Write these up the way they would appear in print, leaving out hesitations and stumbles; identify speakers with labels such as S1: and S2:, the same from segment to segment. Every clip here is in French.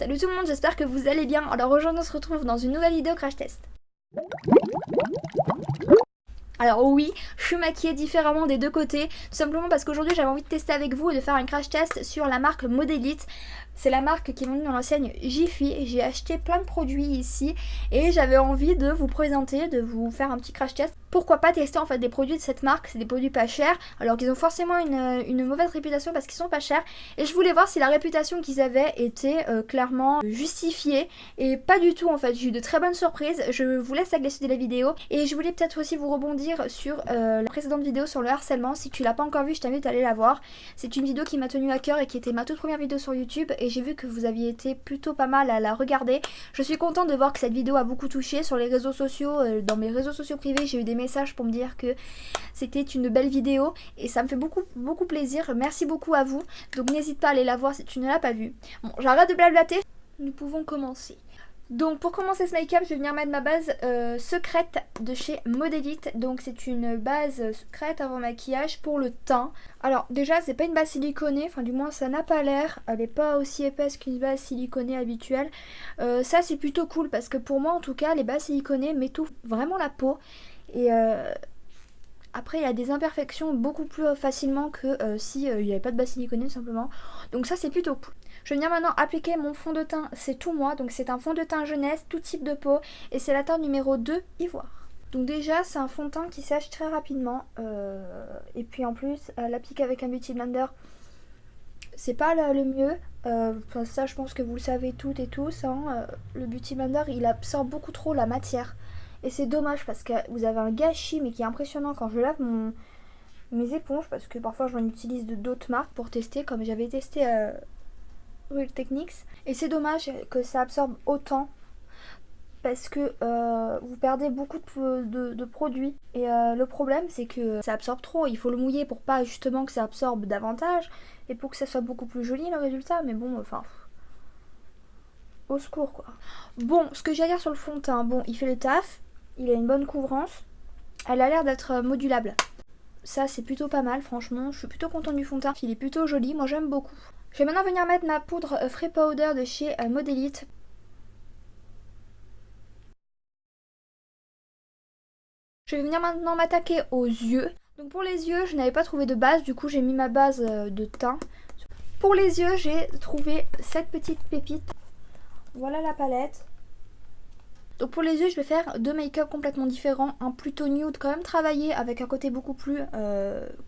S1: Salut tout le monde, j'espère que vous allez bien. Alors aujourd'hui on se retrouve dans une nouvelle vidéo crash test. Alors oui, je suis maquillée différemment des deux côtés, tout simplement parce qu'aujourd'hui j'avais envie de tester avec vous et de faire un crash test sur la marque Modélite. C'est la marque qui est vendue dans l'enseigne Jiffy. J'ai acheté plein de produits ici et j'avais envie de vous présenter, de vous faire un petit crash test. Pourquoi pas tester en fait des produits de cette marque, c'est des produits pas chers, alors qu'ils ont forcément une mauvaise réputation parce qu'ils sont pas chers. Et je voulais voir si la réputation qu'ils avaient était clairement justifiée et pas du tout en fait. J'ai eu de très bonnes surprises, je vous laisse la glacer de la vidéo. Et je voulais peut-être aussi vous rebondir sur la précédente vidéo sur le harcèlement. Si tu l'as pas encore vue, je t'invite à aller la voir. C'est une vidéo qui m'a tenue à cœur et qui était ma toute première vidéo sur YouTube et j'ai vu que vous aviez été plutôt pas mal à la regarder. Je suis contente de voir que cette vidéo a beaucoup touché sur les réseaux sociaux. Dans mes réseaux sociaux privés, j'ai eu des messages pour me dire que c'était une belle vidéo et ça me fait beaucoup plaisir. Merci beaucoup à vous. Donc n'hésite pas à aller la voir si tu ne l'as pas vue. Bon, j'arrête de blablater. Nous pouvons commencer. Donc pour commencer ce make-up, je vais venir mettre ma base secrète de chez Modélite. Donc c'est une base secrète avant maquillage pour le teint. Alors déjà c'est pas une base siliconée, enfin du moins ça n'a pas l'air. Elle n'est pas aussi épaisse qu'une base siliconée habituelle. Ça c'est plutôt cool parce que pour moi en tout cas les bases siliconées m'étouffent vraiment la peau. Et après il y a des imperfections beaucoup plus facilement que si il n'y avait pas de base siliconée tout simplement. Donc ça c'est plutôt cool. Je vais venir maintenant appliquer mon fond de teint, c'est tout moi, donc c'est un fond de teint jeunesse, tout type de peau, et c'est la teinte numéro 2 ivoire. Donc déjà c'est un fond de teint qui sèche très rapidement, et puis en plus l'appliquer avec un Beauty Blender, c'est pas le mieux, ça je pense que vous le savez toutes et tous, hein, le Beauty Blender il absorbe beaucoup trop la matière, et c'est dommage parce que vous avez un gâchis mais qui est impressionnant quand je lave mes éponges, parce que parfois j'en utilise d'autres marques pour tester, comme j'avais testé Real Techniques, et c'est dommage que ça absorbe autant parce que vous perdez beaucoup de produits et le problème c'est que ça absorbe trop, il faut le mouiller pour pas justement que ça absorbe davantage et pour que ça soit beaucoup plus joli le résultat, mais bon enfin au secours quoi. Bon, ce que j'ai à dire sur le fond de teint, bon il fait le taf, il a une bonne couvrance, elle a l'air d'être modulable. Ça c'est plutôt pas mal franchement, je suis plutôt contente du fond de teint, il est plutôt joli, moi j'aime beaucoup. Je vais maintenant venir mettre ma poudre Free Powder de chez Modélite. Je vais venir maintenant m'attaquer aux yeux. Donc pour les yeux, je n'avais pas trouvé de base, du coup j'ai mis ma base de teint. Pour les yeux, j'ai trouvé cette petite pépite. Voilà la palette. Donc pour les yeux, je vais faire deux make-up complètement différents. Un plutôt nude, quand même travaillé, avec un côté beaucoup plus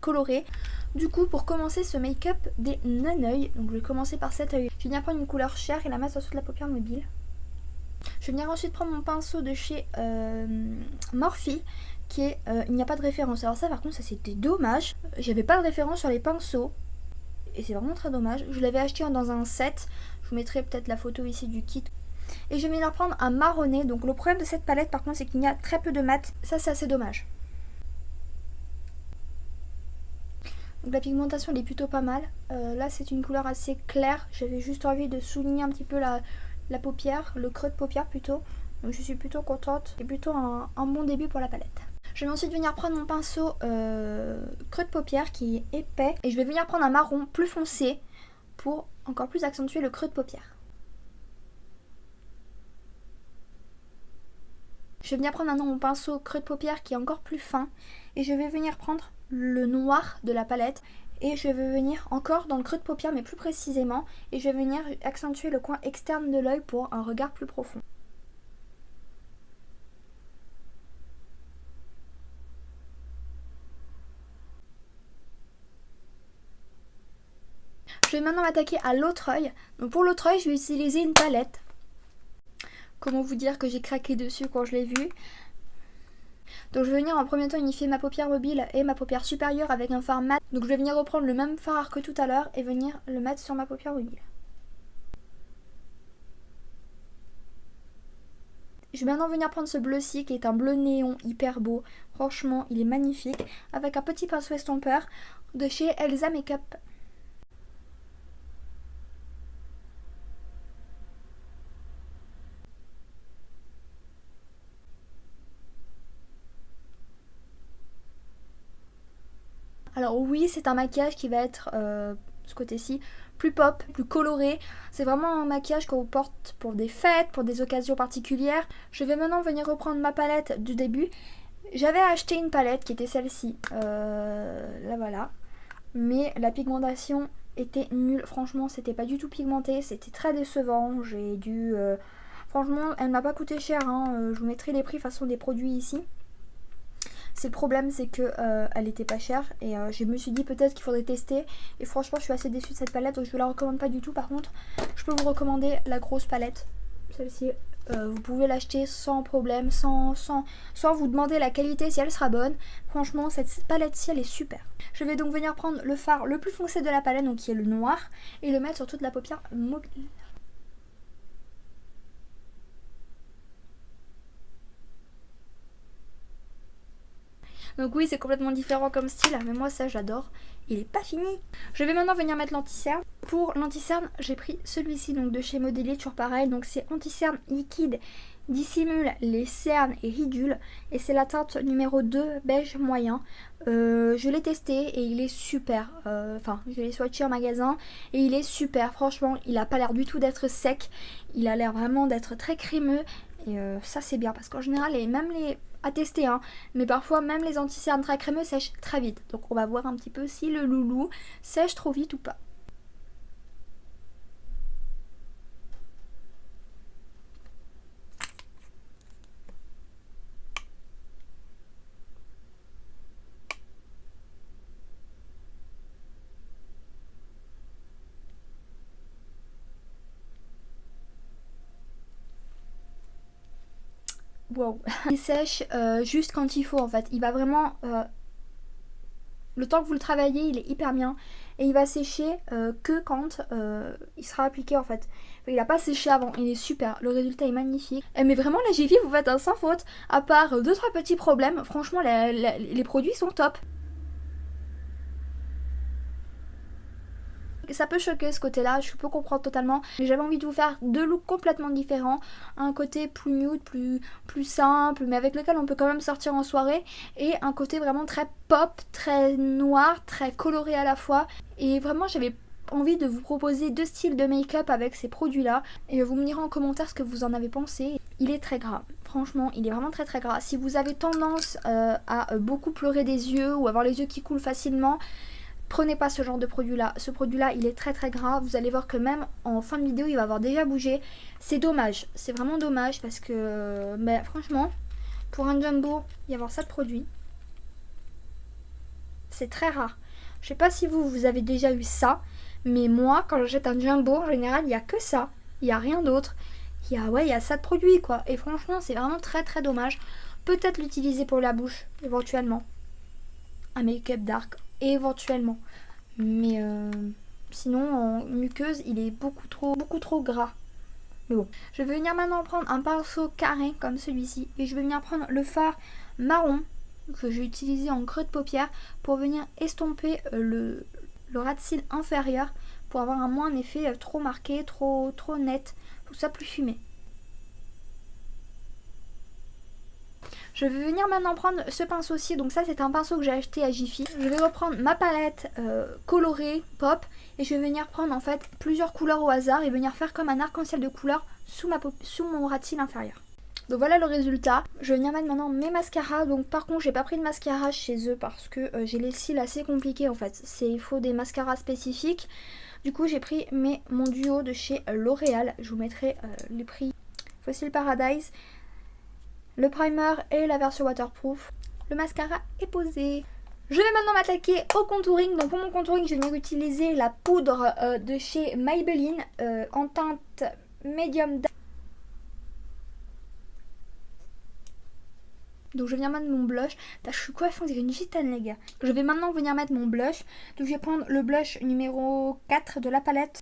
S1: coloré. Du coup, pour commencer ce make-up des non-œils, donc je vais commencer par cet œil. Je vais venir prendre une couleur chair et la mettre sur la paupière mobile. Je vais venir ensuite prendre mon pinceau de chez Morphe, qui est il n'y a pas de référence. Alors ça par contre ça c'était dommage. J'avais pas de référence sur les pinceaux. Et c'est vraiment très dommage. Je l'avais acheté dans un set. Je vous mettrai peut-être la photo ici du kit. Et je vais venir prendre un marronné. Donc le problème de cette palette par contre c'est qu'il y a très peu de mat. Ça c'est assez dommage. Donc la pigmentation elle est plutôt pas mal. Là c'est une couleur assez claire. J'avais juste envie de souligner un petit peu la paupière, le creux de paupière plutôt. Donc je suis plutôt contente. C'est plutôt un bon début pour la palette. Je vais ensuite venir prendre mon pinceau creux de paupière qui est épais. Et je vais venir prendre un marron plus foncé pour encore plus accentuer le creux de paupière. Je vais venir prendre maintenant mon pinceau creux de paupière qui est encore plus fin. Et je vais venir prendre le noir de la palette. Et je vais venir encore dans le creux de paupière mais plus précisément. Et je vais venir accentuer le coin externe de l'œil pour un regard plus profond. Je vais maintenant m'attaquer à l'autre œil. Donc pour l'autre œil, je vais utiliser une palette. Comment vous dire que j'ai craqué dessus quand je l'ai vue. Donc je vais venir en premier temps unifier ma paupière mobile et ma paupière supérieure avec un fard mat. Donc je vais venir reprendre le même fard que tout à l'heure et venir le mettre sur ma paupière mobile. Je vais maintenant venir prendre ce bleu-ci qui est un bleu néon hyper beau. Franchement, il est magnifique. Avec un petit pinceau estompeur de chez Elsa Makeup. Alors oui, c'est un maquillage qui va être, ce côté-ci, plus pop, plus coloré. C'est vraiment un maquillage qu'on porte pour des fêtes, pour des occasions particulières. Je vais maintenant venir reprendre ma palette du début. J'avais acheté une palette qui était celle-ci, là voilà, mais la pigmentation était nulle. Franchement, c'était pas du tout pigmenté, c'était très décevant. J'ai dû... franchement, elle m'a pas coûté cher, hein. Je vous mettrai les prix façon des produits ici. C'est le problème, c'est que elle était pas chère et je me suis dit peut-être qu'il faudrait tester. Et franchement, je suis assez déçue de cette palette, donc je vous la recommande pas du tout. Par contre, je peux vous recommander la grosse palette, celle-ci. Vous pouvez l'acheter sans problème, sans vous demander la qualité si elle sera bonne. Franchement, cette palette-ci, elle est super. Je vais donc venir prendre le fard le plus foncé de la palette, donc qui est le noir, et le mettre sur toute la paupière mobile. Donc oui, c'est complètement différent comme style, mais moi ça j'adore. Il est pas fini. Je vais maintenant venir mettre l'anti-cerne. Pour l'anti-cerne, j'ai pris celui-ci donc de chez Modélite, toujours pareil. Donc c'est anti-cerne liquide, dissimule les cernes et ridules. Et c'est la teinte numéro 2, beige moyen. Je l'ai testé et il est super. Enfin, je l'ai swatché en magasin et il est super. Franchement, il a pas l'air du tout d'être sec. Il a l'air vraiment d'être très crémeux. Et ça c'est bien parce qu'en général, même les... à tester, hein, mais parfois même les anti-cernes très crémeux sèchent très vite. Donc on va voir un petit peu si le loulou sèche trop vite ou pas. Wow. Il sèche juste quand il faut en fait. Il va vraiment... le temps que vous le travaillez, il est hyper bien. Et il va sécher que quand il sera appliqué en fait. Il n'a pas séché avant. Il est super. Le résultat est magnifique. Mais vraiment, la Jiffy, vous faites un sans faute. À part 2-3 petits problèmes, franchement, les produits sont top. Ça peut choquer ce côté-là, je peux comprendre totalement, mais j'avais envie de vous faire deux looks complètement différents. Un côté plus nude, plus simple, mais avec lequel on peut quand même sortir en soirée. Et un côté vraiment très pop, très noir, très coloré à la fois. Et vraiment j'avais envie de vous proposer deux styles de make-up avec ces produits-là. Et vous me direz en commentaire ce que vous en avez pensé. Il est très gras. Franchement, il est vraiment très très gras. Si vous avez tendance à beaucoup pleurer des yeux ou avoir les yeux qui coulent facilement, prenez pas ce genre de produit là. Ce produit là il est très très gras. Vous allez voir que même en fin de vidéo il va avoir déjà bougé. C'est dommage. C'est vraiment dommage parce que mais franchement pour un jumbo y avoir ça de produit, c'est très rare. Je sais pas si vous avez déjà eu ça, mais moi quand j'achète un jumbo en général il n'y a que ça. Il n'y a rien d'autre. Il y a ça de produit quoi. Et franchement c'est vraiment très très dommage. Peut-être l'utiliser pour la bouche éventuellement. Un make-up dark éventuellement, mais sinon en muqueuse il est beaucoup trop gras. Mais bon, je vais venir maintenant prendre un pinceau carré comme celui-ci et je vais venir prendre le fard marron que j'ai utilisé en creux de paupière pour venir estomper le ras de cils inférieur pour avoir un effet trop marqué, trop net, tout ça plus fumé. Je vais venir maintenant prendre ce pinceau-ci, donc ça c'est un pinceau que j'ai acheté à Jiffy. Je vais reprendre ma palette colorée, pop, et je vais venir prendre en fait plusieurs couleurs au hasard et venir faire comme un arc-en-ciel de couleurs sous mon ras de cils inférieur. Donc voilà le résultat. Je vais venir mettre maintenant mes mascaras. Donc par contre j'ai pas pris de mascara chez eux parce que j'ai les cils assez compliqués en fait. Il faut des mascaras spécifiques. Du coup j'ai pris mon duo de chez L'Oréal. Je vous mettrai les prix. Fossil Paradise. Le primer et la version waterproof. Le mascara est posé. Je vais maintenant m'attaquer au contouring. Donc pour mon contouring, je vais venir utiliser la poudre de chez Maybelline en teinte medium. Donc je viens mettre mon blush. Je suis coiffée, on dirait une gitane les gars. Je vais maintenant venir mettre mon blush. Donc je vais prendre le blush numéro 4 de la palette.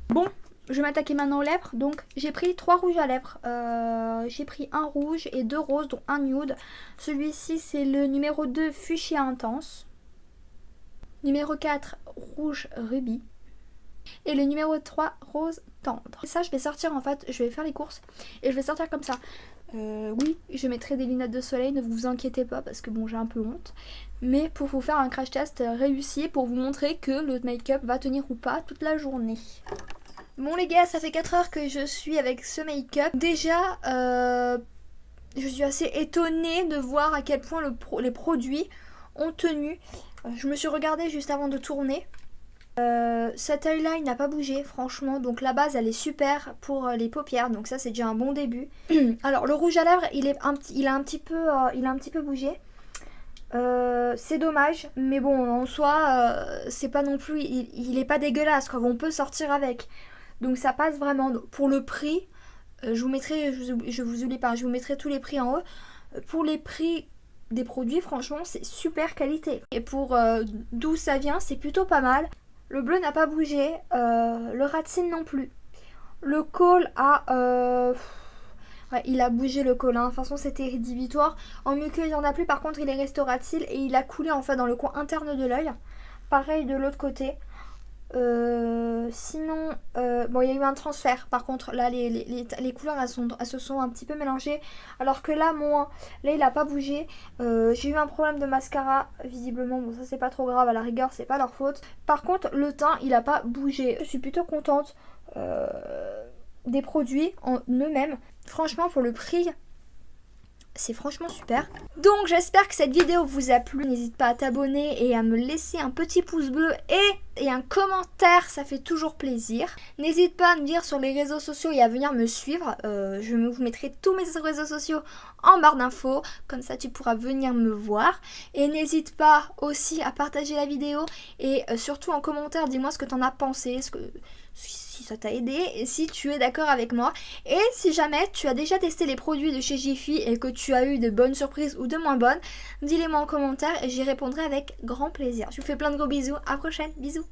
S1: Bon, je vais m'attaquer maintenant aux lèvres. Donc j'ai pris 3 rouges à lèvres. J'ai pris un rouge et 2 roses, dont un nude. Celui-ci c'est le numéro 2 fuchsia intense. Numéro 4 rouge rubis. Et le numéro 3 rose tendre. Et ça je vais sortir en fait, je vais faire les courses. Et je vais sortir comme ça. Oui, je mettrai des lunettes de soleil, ne vous inquiétez pas parce que bon, j'ai un peu honte. Mais pour vous faire un crash test réussi, pour vous montrer que le make-up va tenir ou pas toute la journée. Bon les gars, ça fait 4 heures que je suis avec ce make-up. Déjà, je suis assez étonnée de voir à quel point les produits ont tenu. Je me suis regardée juste avant de tourner. Cet œil-là, il n'a pas bougé, franchement. Donc la base, elle est super pour les paupières. Donc ça, c'est déjà un bon début. Alors le rouge à lèvres, il a un petit peu bougé. C'est dommage, mais bon, en soi, c'est pas non plus, il est pas dégueulasse, quoi. On peut sortir avec. Donc ça passe vraiment. Pour le prix, je vous mettrai, je vous oublie pas, je vous mettrai tous les prix en haut. Pour les prix des produits, franchement, c'est super qualité. Et pour d'où ça vient, c'est plutôt pas mal. Le bleu n'a pas bougé, le rat de cils non plus. Le col a... ouais, il a bougé le col, hein. De toute façon c'était rédhibitoire. En muqueuse il n'y en a plus, par contre il est resté au rat de cils et il a coulé en fait dans le coin interne de l'œil. Pareil de l'autre côté. Sinon, bon, il y a eu un transfert. Par contre, là, les couleurs, elles se sont un petit peu mélangées. Alors que là, moins. Là, il a pas bougé. J'ai eu un problème de mascara, visiblement. Bon, ça, c'est pas trop grave. À la rigueur, c'est pas leur faute. Par contre, le teint, il a pas bougé. Je suis plutôt contente des produits en eux-mêmes. Franchement, pour le prix, c'est franchement super. Donc j'espère que cette vidéo vous a plu. N'hésite pas à t'abonner et à me laisser un petit pouce bleu et un commentaire, ça fait toujours plaisir. N'hésite pas à me dire sur les réseaux sociaux et à venir me suivre. Je vous mettrai tous mes réseaux sociaux en barre d'infos. Comme ça tu pourras venir me voir. Et n'hésite pas aussi à partager la vidéo. Et surtout en commentaire, dis-moi ce que t'en as pensé. Si ça t'a aidé et si tu es d'accord avec moi. Et si jamais tu as déjà testé les produits de chez Jiffy et que tu as eu de bonnes surprises ou de moins bonnes, dis-les moi en commentaire et j'y répondrai avec grand plaisir. Je vous fais plein de gros bisous. À la prochaine. Bisous.